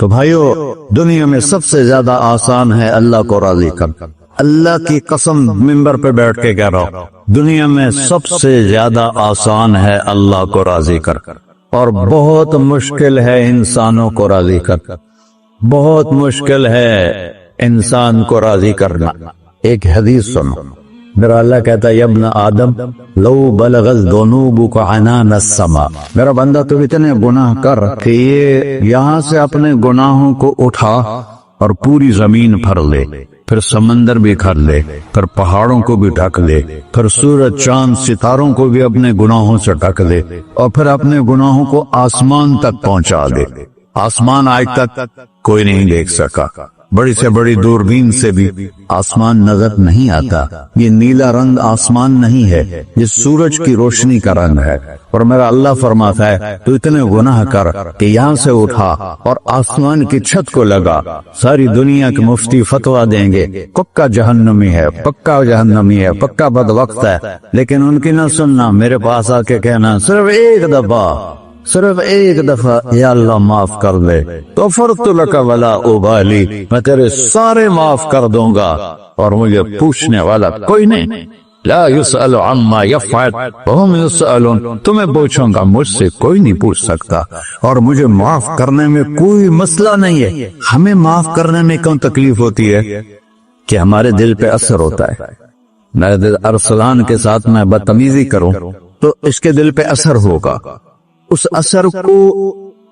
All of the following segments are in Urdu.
تو بھائیو، دنیا میں سب سے زیادہ آسان ہے اللہ کو راضی کر. اللہ کی قسم ممبر پہ بیٹھ کے کہہ رہا ہوں، دنیا میں سب سے زیادہ آسان ہے اللہ کو راضی کر، اور بہت مشکل ہے انسانوں کو راضی کر. بہت مشکل ہے انسان کو راضی کرنا. ایک حدیث سنو، میرا اللہ کہتا ہے، یا ابن آدم لو بلغت ذنوبک عنان السماء، میرا بندہ تو اتنے گناہ کر کہ یہ یہاں سے اپنے گناہوں کو اٹھا اور پوری زمین بھر لے، پھر سمندر بھی بھر لے، پھر پہاڑوں کو بھی ڈھک لے، پھر سورج چاند ستاروں کو بھی اپنے گناہوں سے ڈھک لے، اور پھر اپنے گناہوں کو آسمان تک پہنچا دے. آسمان آج تک کوئی نہیں دیکھ سکا. بڑی سے بڑی دوربین سے بھی آسمان نظر نہیں آتا. یہ نیلا رنگ آسمان نہیں ہے، یہ سورج کی روشنی کا رنگ ہے. اور میرا اللہ فرماتا ہے تو اتنے گناہ کر کہ یہاں سے اٹھا اور آسمان کی چھت کو لگا. ساری دنیا کے مفتی فتویٰ دیں گے پکا جہنمی ہے، پکا جہنمی ہے، پکا بدوقت ہے، لیکن ان کی نہ سننا. میرے پاس آ کے کہنا صرف ایک دفعہ یا اللہ معاف کر دے، تو فرت لک ولا ابالی، میں تیرے سارے معاف کر دوں گا اور مجھے پوچھنے والا کوئی نہیں. لا يسأل عما يفعل وهم يسألون، تمہیں پوچھوں گا، مجھ سے کوئی نہیں پوچھ سکتا، اور مجھے معاف کرنے میں کوئی مسئلہ نہیں ہے. ہمیں معاف کرنے میں کیوں تکلیف ہوتی ہے؟ کہ ہمارے دل پہ اثر ہوتا ہے. میرے ارسلان کے ساتھ میں بدتمیزی کروں تو اس کے دل پہ اثر ہوگا، اس اثر کو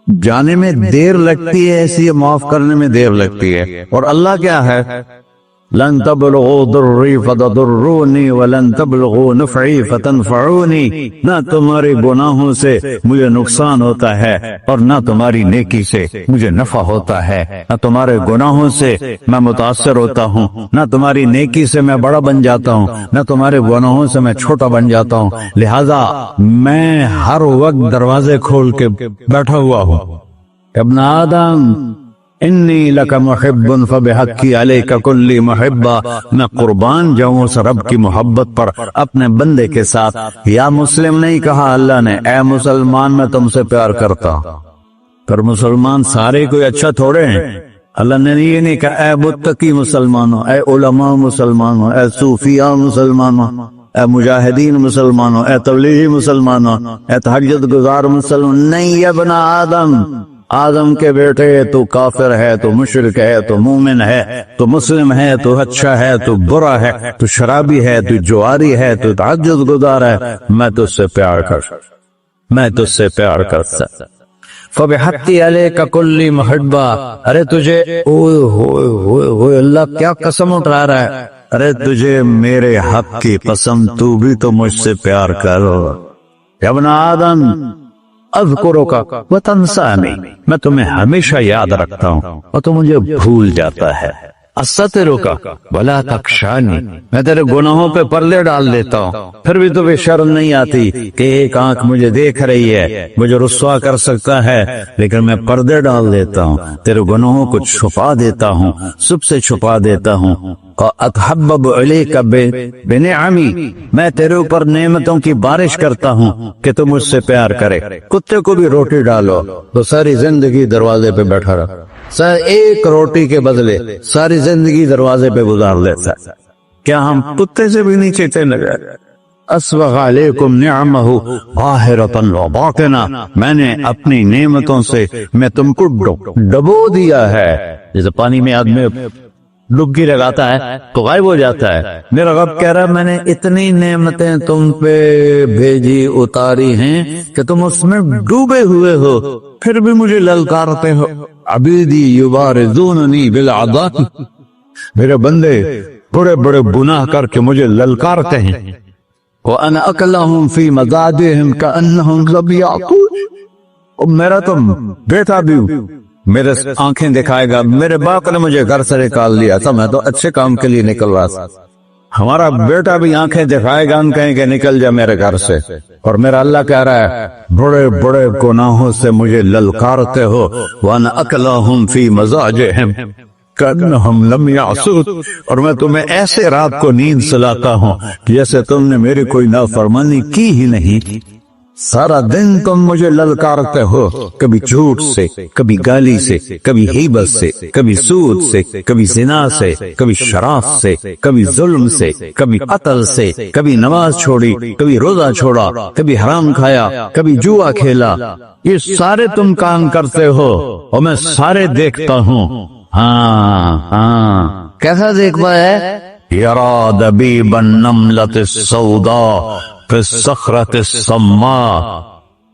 جانے میں دیر لگتی ہے، اس لیے معاف کرنے میں دیر لگتی ہے. اور اللہ کیا ہے؟ لن تبلغوا ضرری فتضرونی ولن تبلغوا نفعی فتنفعونی، نہ تمہارے گناہوں سے مجھے نقصان ہوتا ہے اور نہ تمہاری نیکی سے مجھے نفع ہوتا ہے. نہ تمہارے گناہوں سے میں متاثر ہوتا ہوں، نہ تمہاری نیکی سے میں بڑا بن جاتا ہوں، نہ تمہارے گناہوں سے میں چھوٹا بن جاتا ہوں. لہذا میں ہر وقت دروازے کھول کے بیٹھا ہوا ہوں. ابن آدم انی لک محب فبحقی علیک کلی محبہ، میں قربان جاؤں اس رب کی محبت پر اپنے بندے کے ساتھ. یا مسلم نہیں کہا اللہ نے، اے مسلمان میں تم سے پیار کرتا ہوں. پر مسلمان سارے کوئی اچھا تھوڑے ہیں. اللہ نے یہ نہیں کہا اے متقی مسلمانوں، اے علماء مسلمانوں، اے صوفیاء مسلمانوں، اے مجاہدین مسلمانوں، اے تبلیغی مسلمانوں، اے تہجد گزار مسلمان. نہیں، یا ابن آدم کے بیٹے، تو کافر ہے، تو مشرک ہے، تو مومن ہے، تو مسلم ہے، تو اچھا ہے، تو برا ہے، تو شرابی ہے، تو جواری ہے، تو تہجد گزار ہے، میں تجھ سے پیار کرتا. فبحقی علیک کلی محبہ، ارے تجھے اللہ کیا قسم اٹھا رہا ہے، ارے تجھے میرے حق کی قسم، تو بھی تو مجھ سے پیار کرو. یا ابن آدم اذکرک وتنسانی، میں تمہیں ہمیشہ یاد رکھتا ہوں اور تو مجھے بھول جاتا ہے. استترک ولا تخشانی، میں تیرے گناہوں پہ پردے ڈال دیتا ہوں، پھر بھی تمہیں شرم نہیں آتی کہ ایک آنکھ مجھے دیکھ رہی ہے، مجھے رسوا کر سکتا ہے، لیکن میں پردے ڈال دیتا ہوں، تیرے گناہوں کو چھپا دیتا ہوں، سب سے چھپا دیتا ہوں. اتحبب الیک بنعمی، میں تیرے اوپر نعمتوں کی بارش کرتا ہوں کہ تم مجھ سے پیار کرے. کتے کو بھی روٹی ڈالو تو ساری زندگی دروازے پہ بیٹھا رہا، ایک روٹی کے بدلے ساری زندگی دروازے پہ گزار لیتا ہے. کیا ہم کتے سے بھی نیچے لگا؟ اسبغ علیکم نعمہ ظاہرۃ وباطنہ، میں نے اپنی نعمتوں سے میں تم کو ڈبو دیا ہے. جیسے پانی میں آدمی ڈبکی لگاتا ہے تو غائب ہو جاتا ہے. میرا رب کہہ رہا میں نے اتنی نعمتیں تم پہ بھیجی، اتاری ہیں کہ تم اس میں ڈوبے ہوئے ہو، پھر بھی مجھے للکارتے ہو. عبیدی یبارزوننی بالعذاب، میرے بندے بڑے بڑے گناہ کر کے مجھے للکارتے ہیں. وَأَنَا أَكْلَهُمْ فِي مَضَاجِعِهِمْ كَأَنَّهُمْ ذَبْ يَعْقُولُ، اور میرا تو بیٹا بھی میرے آنکھیں دکھائے گا. میرے باپ نے مجھے گھر سے نکال دیا تھا، میں تو اچھے کام کے لیے نکل رہا تھا. ہمارا بیٹا بھی آنکھیں دکھائے گا، ہم کہیں کہ نکل جا میرے گھر سے. اور میرا اللہ کہہ رہا ہے بڑے بڑے گناہوں سے مجھے للکارتے ہو. وَأَنَا أَكْلَهُمْ فِي مَضَاجِعِهِمْ كَأَنَّهُمْ لَمْ يَعْصُونِ، اور میں تمہیں ایسے رات کو نیند سلاتا ہوں جیسے تم نے میری کوئی نافرمانی کی ہی نہیں. سارا دن تم مجھے للکارتے ہو، کبھی جھوٹ سے، کبھی گالی سے، کبھی غیبت سے، کبھی سود سے، کبھی زنا سے، کبھی شراب سے، کبھی ظلم سے، کبھی قتل سے، کبھی نماز چھوڑی، کبھی روزہ چھوڑا، کبھی حرام کھایا، کبھی جوا کھیلا۔ یہ سارے تم کام کرتے ہو اور میں سارے دیکھتا ہوں۔ ہاں ہاں، کیسا دیکھ پایا ہے؟ یرا دبیب النملۃ السوداء فی الصخرۃ الصماء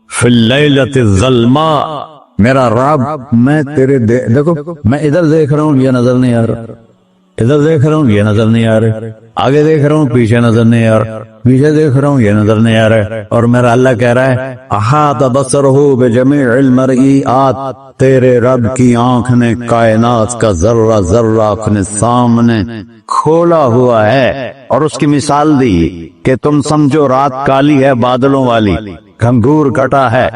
فی اللیلۃ الظلماء۔ میرا رب، میں تیرے دیکھو، میں ادھر دیکھ رہا ہوں، یہ نظر نہیں آ رہا، ادھر دیکھ رہا ہوں، یہ نظر نہیں آ رہا، آگے دیکھ رہا ہوں، پیچھے نظر نہیں آ رہا، پیچھے دیکھ رہا ہوں، یہ نظر نہیں آ رہا، اور میرا اللہ کہہ رہا ہے احاط بصرہ بجمیع المرئیات، تیرے رب کی آنکھ نے کائنات کا ذرہ ذرہ اپنے سامنے کھولا ہوا ہے۔ اور اس کی مثال دی کہ تم سمجھو رات کالی ہے بادلوں والی، گھنگور کٹا ہے،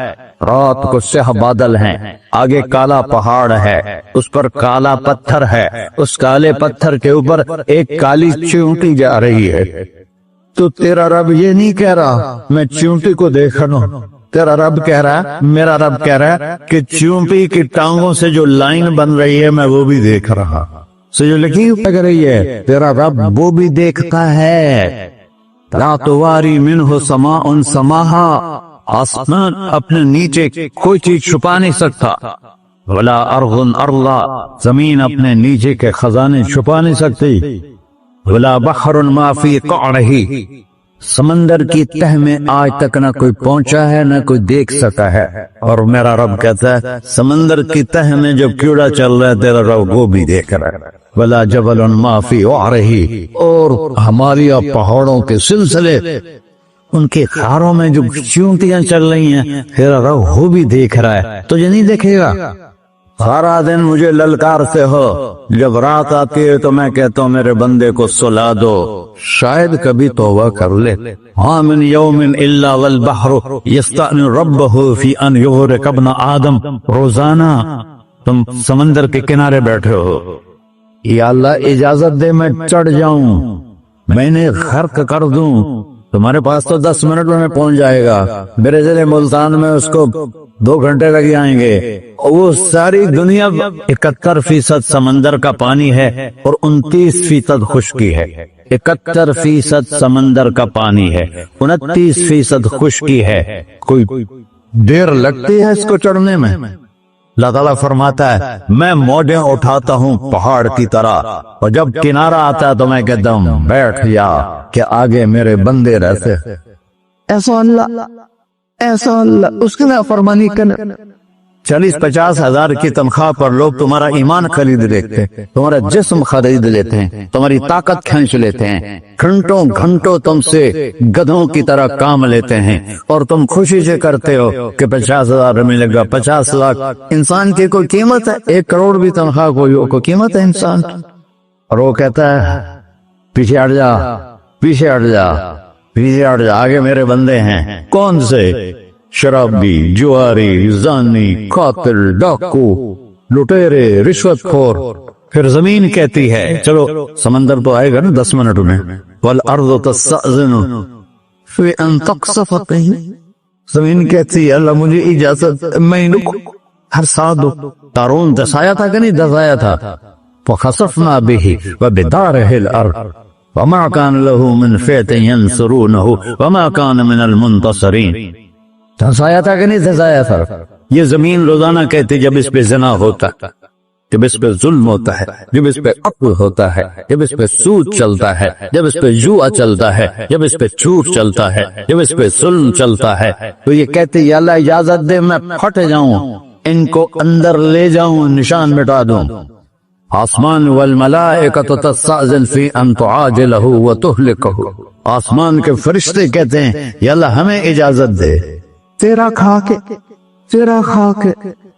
رات کو سیاہ بادل ہیں، آگے کالا پہاڑ ہے، اس پر کالا پتھر ہے، اس کالے پتھر کے اوپر ایک کالی چیونٹی جا رہی ہے۔ تو تیرا رب یہ نہیں کہہ رہا میں چیونٹی کو دیکھ رہا ہوں، تیرا رب کہہ رہا ہے، میرا رب کہہ رہا ہے کہ چیونٹی کی ٹانگوں سے جو لائن بن رہی ہے میں وہ بھی دیکھ رہا، سے جو لکھی لگ رہی ہے تیرا رب وہ بھی دیکھتا ہے۔ لا تواری منہ سماء سماہا، آسمان اپنے نیچے کوئی چیز چھپا نہیں سکتا، ولا ارض ارضا، زمین اپنے نیچے کے خزانے چھپا نہیں سکتی، ولا بحر ما فی قعرہ، سمندر کی تہ میں آج تک نہ کوئی پہنچا ہے نہ کوئی دیکھ سکا ہے۔ اور میرا رب کہتا ہے سمندر کی تہ میں جو کیڑا چل رہا ہے تیرا رب وہ بھی دیکھ رہا ہے۔ ولا جبل ما فی وعرہ، اور ہماری پہاڑوں کے سلسلے، ان کے خاروں میں جو چیونٹیاں چل رہی ہیں تیرا رب وہ بھی دیکھ رہا ہے، تو یہ نہیں دیکھے گا؟ سارا دن مجھے للکارتے ہو، جب رات آتی ہے تو میں کہتا ہوں میرے بندے کو سلا دو، شاید کبھی توبہ کر لے۔ ہاں من یوم الا والبحر یستأذن ربہ فی ان یغرق ابن آدم، روزانہ تم سمندر کے کنارے بیٹھے ہو، یا اللہ اجازت دے میں چڑھ جاؤں، میں نے غرق کر دوں، تمہارے پاس تو 10 منٹ میں پہنچ جائے گا، میرے ضلع ملتان میں اس کو 2 گھنٹے لگ جائیں گے۔ وہ ساری دنیا 71% سمندر کا پانی ہے اور 29% خشکی ہے۔ 71% سمندر کا پانی ہے، 29% خشکی ہے، کوئی دیر لگتی ہے اس کو چڑھنے میں؟ اللہ تعالیٰ فرماتا ہے میں موجیں اٹھاتا ہوں پہاڑ کی طرح، اور جب کنارہ آتا ہے تو میں کہتا ہوں بیٹھ جا کہ آگے میرے بندے رہتے۔ ایسا اللہ اس کی نافرمانی کرنے 40-50 ہزار کی تنخواہ پر لوگ تمہارا ایمان خرید لیتے ہیں، تمہارا جسم خرید لیتے ہیں، تمہاری طاقت کھینچ لیتے ہیں، گھنٹوں گھنٹوں تم سے گدھوں کی طرح کام لیتے ہیں، اور تم خوشی سے کرتے ہو کہ 50,000 ملے گا، 50 لاکھ۔ انسان کی کوئی قیمت ہے؟ 1 کروڑ بھی تنخواہ کوئی قیمت ہے انسان؟ اور وہ کہتا ہے پیچھے ہٹ جا، پیچھے ہٹ جا، پیچھے ہٹ جا، آگے میرے بندے ہیں۔ کون سے؟ شرابی، جواری، زانی، قاتل، ڈاکو، لٹیرے، رشوت خور۔ پھر زمین کہتی ہے چلو سمندر تو آئے گا نا 10 منٹ میں، والارض تستأذن فی ان تقصف قیل، زمین کہتی ہے اللہ مجھے اجازت، میں ہر ساتھ دو۔ قارون دسایا تھا کہ نہیں دسایا تھا؟ فخسفنا به وبداره الارض وما كان له من فئة ينصرونه وما كان من المنتصرين۔ دھسایا تھا کہ نہیں دھسایا تھا؟ یہ زمین روزانہ کہتی جب اس پہ زنا ہوتا ہے، جب اس پہ ظلم ہوتا ہے، جب اس پہ قتل ہوتا ہے، جب اس پہ سود چلتا ہے، جب اس پہ جوا چلتا ہے، جب اس پہ جھوٹ چلتا ہے، جب اس پہ ظلم چلتا ہے، تو یہ کہتے یا اللہ اجازت دے میں پھٹ جاؤں، ان کو اندر لے جاؤں، نشان مٹا دوں۔ آسمان والملائکۃ تستأذن فی ان تعاجلہ وتہلکہ، آسمان کے فرشتے کہتے ہیں یا اللہ ہمیں اجازت دے، تیرا کھا کے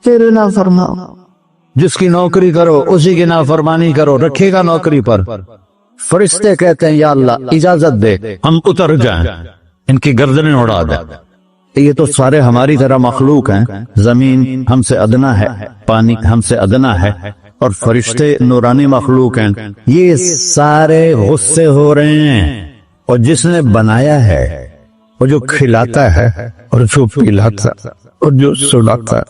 تیرے نافرمان، جس کی نوکری کرو اسی کی نافرمانی کرو، رکھے گا نوکری پر۔ فرشتے کہتے ہیں یا اللہ اجازت دے ہم اتر جائیں، ان کی گردنیں اڑا دیں۔ یہ تو سارے ہماری طرح مخلوق ہیں، زمین ہم سے ادنا ہے، پانی ہم سے ادنا ہے، اور فرشتے نورانی مخلوق ہیں، یہ سارے غصے ہو رہے ہیں، اور جس نے بنایا ہے وہ جو کھلاتا ہے اور جو پلاتا اور جو سلاتا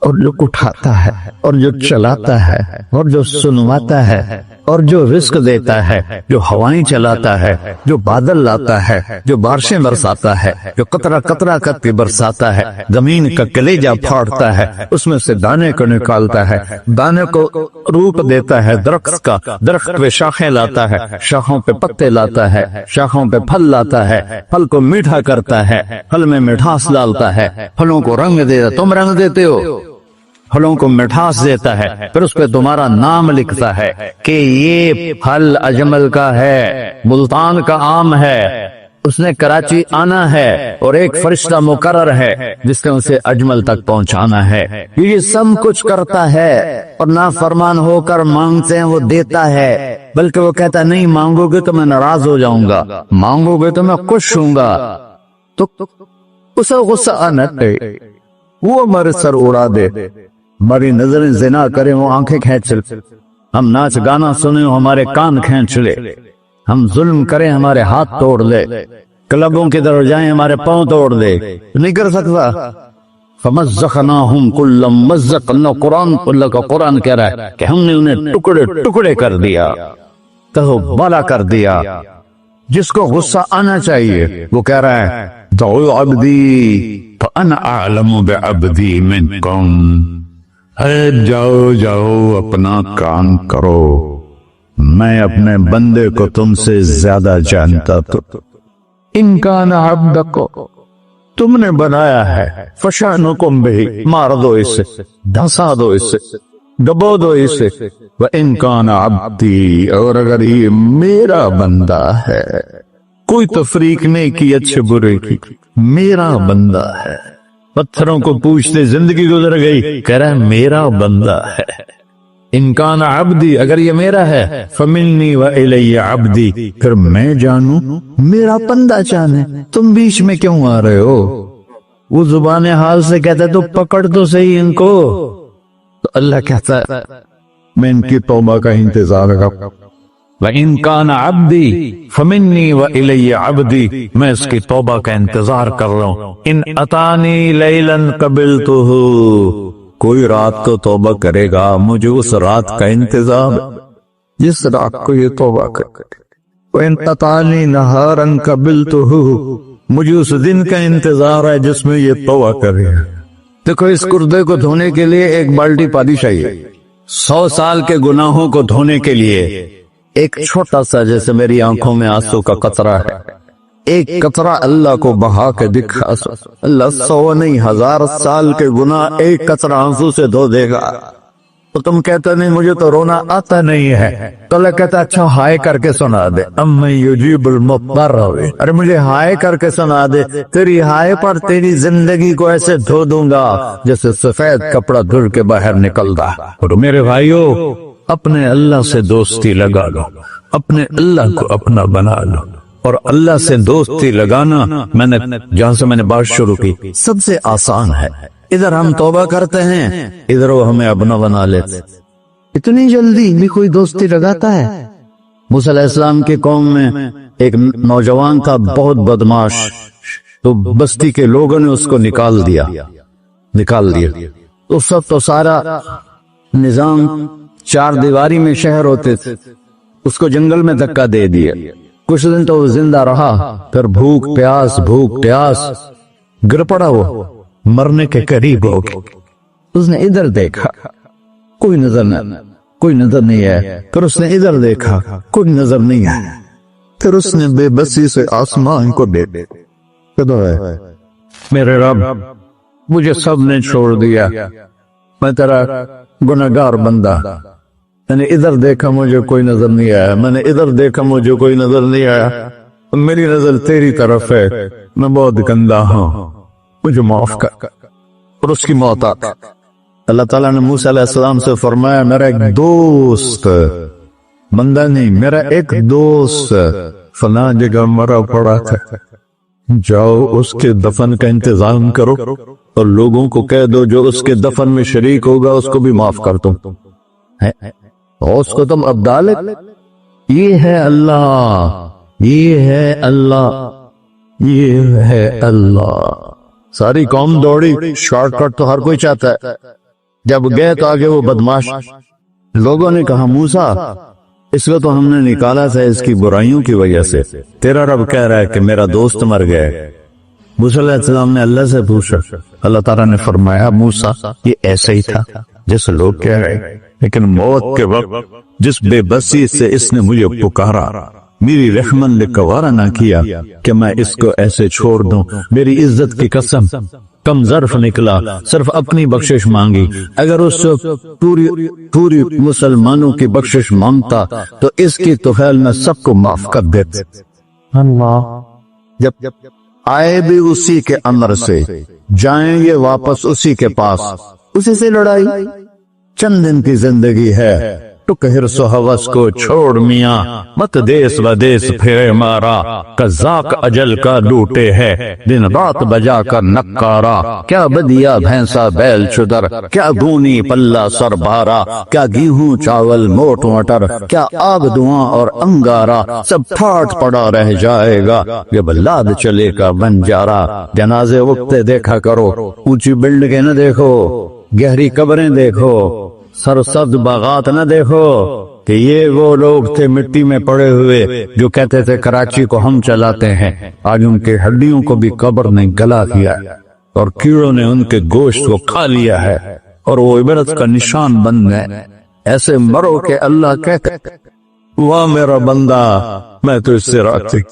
اور جو اٹھاتا ہے اور جو چلاتا ہے اور جو سنواتا ہے اور جو رزق دیتا ہے، جو ہوائیں چلاتا ہے، جو بادل لاتا ہے، جو بارشیں برساتا ہے، جو قطرہ قطرہ کر کے برساتا ہے، زمین کا کلیجہ پھاڑتا ہے، اس میں سے دانے کو نکالتا ہے، دانے کو روپ دیتا ہے درخت کا، درخت پہ شاخیں لاتا ہے، شاخوں پہ پتے لاتا ہے، شاخوں پہ پھل لاتا ہے، پھل کو میٹھا کرتا ہے، پھل میں مٹھاس ڈالتا ہے، پھلوں کو رنگ دیتا، تم رنگ دیتے ہو، پھلوں کو مٹھاس دیتا ہے، پھر اس پہ تمہارا نام لکھتا ہے کہ یہ پھل اجمل کا ہے، ملتان کا آم ہے، اس نے کراچی آنا ہے اور ایک فرشتہ مقرر ہے جس نے اسے اجمل تک پہنچانا ہے، یہ سب کچھ کرتا ہے، اور نافرمان ہو کر مانگتے ہیں وہ دیتا ہے، بلکہ وہ کہتا ہے نہیں مانگو گے تو میں ناراض ہو جاؤں گا، مانگو گے تو میں خوش ہوں گا، تو اسے غصہ آنا چاہیے، وہ ہمارے سر اڑا دے، ہماری نظریں زنا کریں وہ آنکھیں کھینچ لے، ہم ناچ گانا سنیں ہمارے کان کھینچ لے، ہم ظلم کریں ہمارے ہاتھ توڑ لے، کلبوں کی طرف جائیں ہمارے پاؤں توڑ دے، نہیں کر سکتا۔ فَمَزَّقْنَاهُمْ كُلَّ مُمَزَّقٍ، اللہ کا قرآن کہہ رہا ہے کہ ہم نے انہیں ٹکڑے ٹکڑے کر دیا، کہو بالا کر دیا۔ جس کو غصہ آنا چاہیے وہ کہہ رہا ہے دعو عبدی فَأَنَا أَعْلَمُ بِعَبْدِي مِنْكُمْ، جاؤ جاؤ اپنا کام کرو، میں اپنے بندے کو تم سے زیادہ جانتا، تو ان کان عبدک، تم نے بنایا ہے، فشانکم بہ، مار دو اسے، دھسا دو اسے، دبو دو اسے، وَإِن كَانَ عَبْدِي، اور اگر یہ میرا بندہ ہے، کوئی تفریق نہیں کی اچھے برے کی، میرا بندہ ہے۔ پتھروں کو پوچھتے زندگی گزر گئی، کہہ رہا ہے میرا بندہ ہے۔ ان کان عبدی، اگر یہ میرا ہے، فمنی والی عبدی، پھر میں جانوں میرا بندہ جانے، تم بیچ میں کیوں آ رہے ہو؟ وہ زبان حال سے کہتا ہے تو پکڑ تو صحیح ان کو، تو اللہ کہتا ہے میں ان کی توبہ کا انتظار کروں، وَإِن كَانَ عَبْدِي فَمِنِّي وَإِلَيَّ عَبْدِي، میں اس کی توبہ کا انتظار کر رہا ہوں۔ ان اتانی لیلاً قبلتہ، کوئی رات کو توبہ کرے گا مجھے اس رات کا انتظار جس رات کو یہ توبہ کرے، وَإِن اتانی نہاراً قبلتہ، مجھے اس دن کا انتظار ہے جس میں یہ توبہ کرے۔ دیکھو اس کردے کو دھونے کے لیے ایک بالٹی پانی چاہیے، 100 سال کے گناہوں کو دھونے کے لیے ایک چھوٹا سا جیسے میری آنکھوں میں آنسو کا قطرہ ہے، ایک قطرہ اللہ کو بہا کے دکھا، اللہ 100 نہیں 1000 سال کے گناہ ایک قطرہ آنسو سے دھو دے گا۔ تو تم کہتے نہیں مجھے تو رونا آتا نہیں ہے، تو اللہ کہتا اچھا ہائے کر کے سنا دے، اَمَّن یُجِیبُ الْمُضْطَرَّ، ارے مجھے ہائے کر کے سنا دے، تیری ہائے پر تیری زندگی کو ایسے دھو دوں گا جیسے سفید کپڑا دھل کے باہر نکلتا۔ اور میرے بھائیو اپنے اللہ سے دوستی لگا لو، اپنے اللہ کو اپنا بنا لو، اور اللہ سے دوستی لگانا میں نے جہاں سے میں نے بات شروع کی سب سے آسان ہے۔ ادھر ہم توبہ کرتے ہیں، ادھر وہ ہمیں اپنا بنا لیتے، اتنی جلدی بھی کوئی دوستی لگاتا ہے؟ موسیٰ علیہ السلام کی قوم میں ایک نوجوان تھا بہت بدماش، تو بستی کے لوگوں نے اس کو نکال دیا۔ اس وقت تو سارا نظام 4 دیواری میں شہر ہوتے تھے، اس کو جنگل میں دھکا دے دیا، کچھ دن تو وہ زندہ رہا، پھر بھوک پیاس گر پڑا، وہ مرنے کے قریب ہو گیا۔ اس نے ادھر دیکھا کوئی نظر نہیں ہے، پھر اس نے ادھر دیکھا کوئی نظر نہیں ہے، پھر اس نے بے بسی سے آسمان کو دیکھا، میرے رب مجھے سب نے چھوڑ دیا، میں تیرا گناہگار بندہ، میں نے ادھر دیکھا مجھے کوئی نظر نہیں آیا، میں نے ادھر دیکھا مجھے کوئی نظر نہیں آیا، میری نظر تیری طرف ہے، میں بہت گندا ہوں، مجھے معاف کر۔ اور اس کی موت آتی۔ اللہ تعالیٰ نے موسیٰ علیہ السلام سے فرمایا میرا ایک دوست، بندہ نہیں، میرا ایک دوست فلاں جگہ مرا پڑا تھا، جاؤ اس کے دفن کا انتظام کرو اور لوگوں کو کہہ دو جو اس کے دفن میں شریک ہوگا اس کو بھی معاف کر دو، اور اس کو تم عبدالک۔ یہ ہے اللہ، یہ ہے اللہ۔ ساری قوم دوڑی، شارٹ کٹ تو ہر کوئی چاہتا ہے۔ جب گئے تو آگے وہ بدماش لوگوں نے کہا موسیٰ اس کو تو ہم نے نکالا تھا اس کی برائیوں کی وجہ سے، تیرا رب کہہ رہا ہے کہ میرا دوست مر گیا۔ موسیٰ علیہ السلام نے اللہ سے پوچھا، اللہ تعالیٰ نے فرمایا موسیٰ یہ ایسا ہی تھا جیسے لوگ کہہ رہے، لیکن موت کے وقت جس بے بسی سے اس نے مجھے پکارا، میری رحمن نے گوارا نہ کیا کہ میں اس کو ایسے چھوڑ دوں۔ میری عزت کی قسم کم ظرف نکلا، صرف اپنی بخشش مانگی۔ اگر اس سے پوری مسلمانوں کی بخشش مانگتا تو اس کی طفیل میں سب کو معاف کر دیتے۔ اللہ جب آئے بھی اسی کے امر سے، جائیں گے واپس اسی کے پاس، اسی سے لڑائی۔ چند دن کی زندگی ہے، ٹک حرص و ہوس کو چھوڑ میاں، مت دیس و دیس پھرے مارا، قذاق اجل کا لوٹے ہے دن رات بجا کر نکارا۔ کیا بدیا بھینسا بیل چدر، کیا گونی پلہ سر بارا، کیا گیہوں چاول موٹ مٹر، کیا آگ دھواں اور انگارا، سب ٹھاٹ پڑا رہ جائے گا جب لاد چلے کا بنجارا۔ جنازے وقتے دیکھا کرو، اونچی بلڈنگیں نہ دیکھو، گہری قبریں دیکھو، سرسبز باغات نہ دیکھو کہ یہ وہ لوگ تھے مٹی میں پڑے ہوئے جو کہتے تھے کراچی کو ہم چلاتے ہیں۔ آج ان کے ہڈیوں کو بھی قبر نے گلا دیا اور کیڑوں نے ان کے گوشت کو کھا لیا ہے اور وہ عبرت کا نشان بن گئے۔ ایسے مرو کہ اللہ کہتے واہ میرا بندہ میں تو اس سے راضی